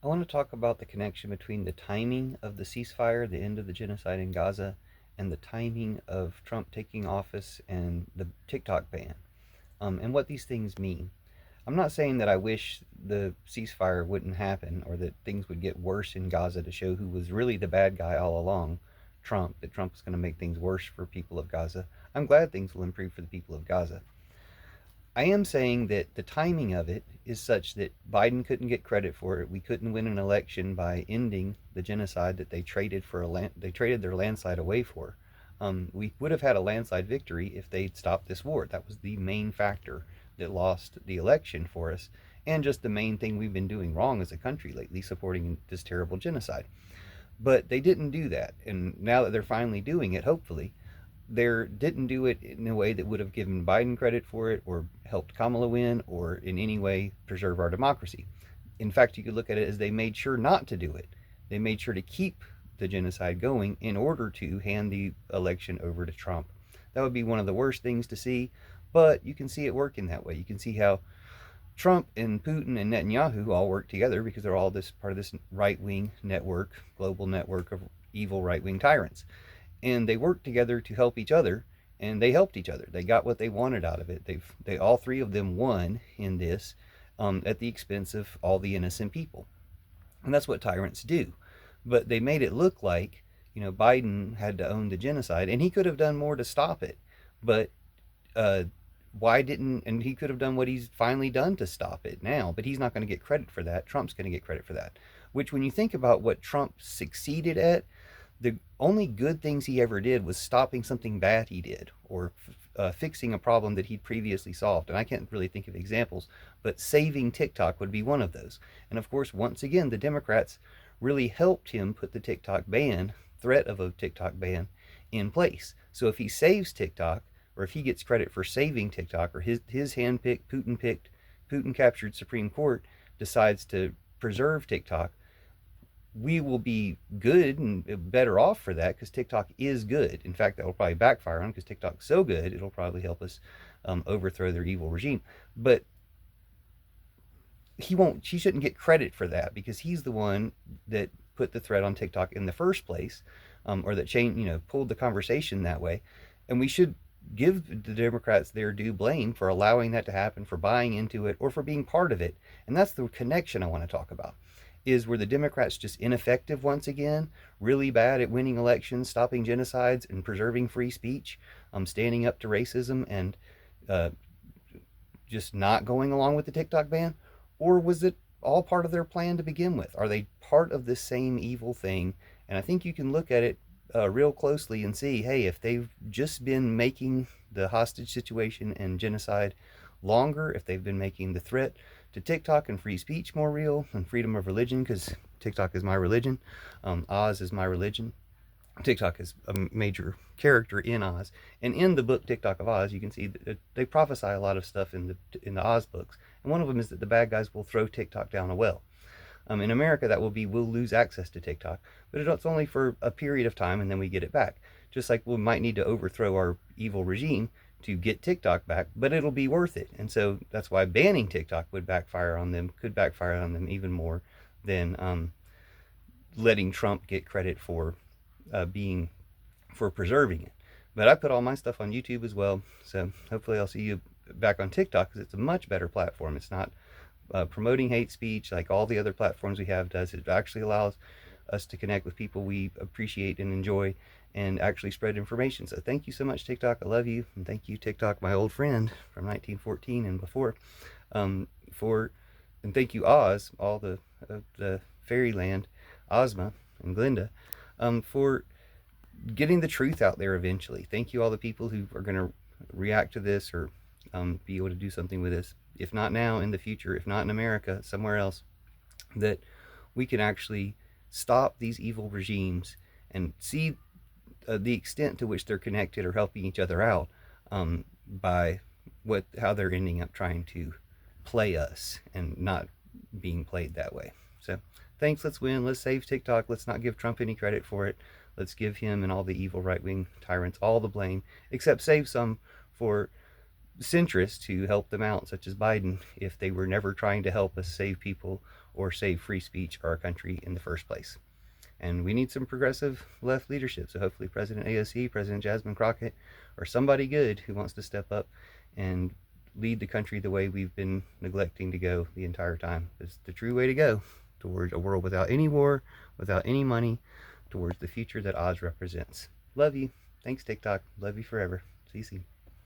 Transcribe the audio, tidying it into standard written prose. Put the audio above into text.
I want to talk about the connection between the timing of the ceasefire, the end of the genocide in Gaza, and the timing of Trump taking office and the TikTok ban, and what these things mean. I'm not saying that I wish the ceasefire wouldn't happen or that things would get worse in Gaza to show who was really the bad guy all along, Trump, that Trump is going to make things worse for people of Gaza. I'm glad things will improve for the people of Gaza. I am saying that the timing of it is such that Biden couldn't get credit for it. We couldn't win an election by ending the genocide that they traded for they traded their landslide away for. We would have had a landslide victory if they'd stopped this war. That was the main factor that lost the election for us, and just the main thing we've been doing wrong as a country lately, supporting this terrible genocide. But they didn't do that, and now that they're finally doing it, hopefully, they didn't do it in a way that would have given Biden credit for it or helped Kamala win or in any way preserve our democracy. In fact, you could look at it as they made sure not to do it. They made sure to keep the genocide going in order to hand the election over to Trump. That would be one of the worst things to see, but you can see it working that way. You can see how Trump and Putin and Netanyahu all work together because they're all this part of this right-wing network, global network of evil right-wing tyrants, and they worked together to help each other, and they helped each other. They got what they wanted out of it. They all three of them won in this, at the expense of all the innocent people, and that's what tyrants do. But they made it look like Biden had to own the genocide, and he could have done more to stop it, but uh, why didn't and he could have done what he's finally done to stop it now, but he's not going to get credit for that. Trump's going to get credit for that, which when you think about what Trump succeeded at, the only good things he ever did was stopping something bad he did or fixing a problem that he'd previously solved. And I can't really think of examples, but saving TikTok would be one of those. And of course, once again, the Democrats really helped him put the TikTok ban, threat of a TikTok ban, in place. So if he saves TikTok, or if he gets credit for saving TikTok, or his hand-picked, Putin captured Supreme Court decides to preserve TikTok, we will be good and better off for that because TikTok is good. In fact, that will probably backfire on because TikTok's so good, it'll probably help us overthrow their evil regime. But he shouldn't get credit for that because he's the one that put the threat on TikTok in the first place, or that pulled the conversation that way. And we should give the Democrats their due blame for allowing that to happen, for buying into it, or for being part of it. And that's the connection I want to talk about. Is were the Democrats just ineffective once again, really bad at winning elections, stopping genocides, and preserving free speech, standing up to racism, and uh, just not going along with the TikTok ban? Or was it all part of their plan to begin with? Are they part of the same evil thing? And I think you can look at it real closely and see, hey, if they've just been making the hostage situation and genocide longer, if they've been making the threat to TikTok and free speech more real and freedom of religion, because TikTok is my religion, Oz is my religion. TikTok is a major character in Oz, and in the book TikTok of Oz, you can see that they prophesy a lot of stuff in the Oz books, and one of them is that the bad guys will throw TikTok down a well. In America, that will be we'll lose access to TikTok, but it's only for a period of time, and then we get it back. Just like we might need to overthrow our evil regime to get TikTok back, but it'll be worth it. And so that's why banning TikTok could backfire on them even more than letting Trump get credit for being for preserving it. But I put all my stuff on YouTube as well, so hopefully I'll see you back on TikTok because it's a much better platform. It's not promoting hate speech like all the other platforms we have does. It actually allows us to connect with people we appreciate and enjoy and actually spread information. So thank you so much, TikTok. I love you. And thank you, TikTok, my old friend from 1914 and before, and thank you, Oz, all the fairyland, Ozma and Glinda, for getting the truth out there eventually. Thank you, all the people who are going to react to this or be able to do something with this. If not now, in the future, if not in America, somewhere else, that we can actually stop these evil regimes and see the extent to which they're connected or helping each other out, by how they're ending up trying to play us and not being played that way. So thanks. Let's win. Let's save TikTok. Let's not give Trump any credit for it. Let's give him and all the evil right-wing tyrants all the blame, except save some for centrists who help them out, such as Biden, if they were never trying to help us save people or save free speech or our country in the first place. And we need some progressive left leadership. So hopefully President AOC, President Jasmine Crockett, or somebody good who wants to step up and lead the country the way we've been neglecting to go the entire time. It's the true way to go towards a world without any war, without any money, towards the future that Oz represents. Love you. Thanks, TikTok. Love you forever. See you soon.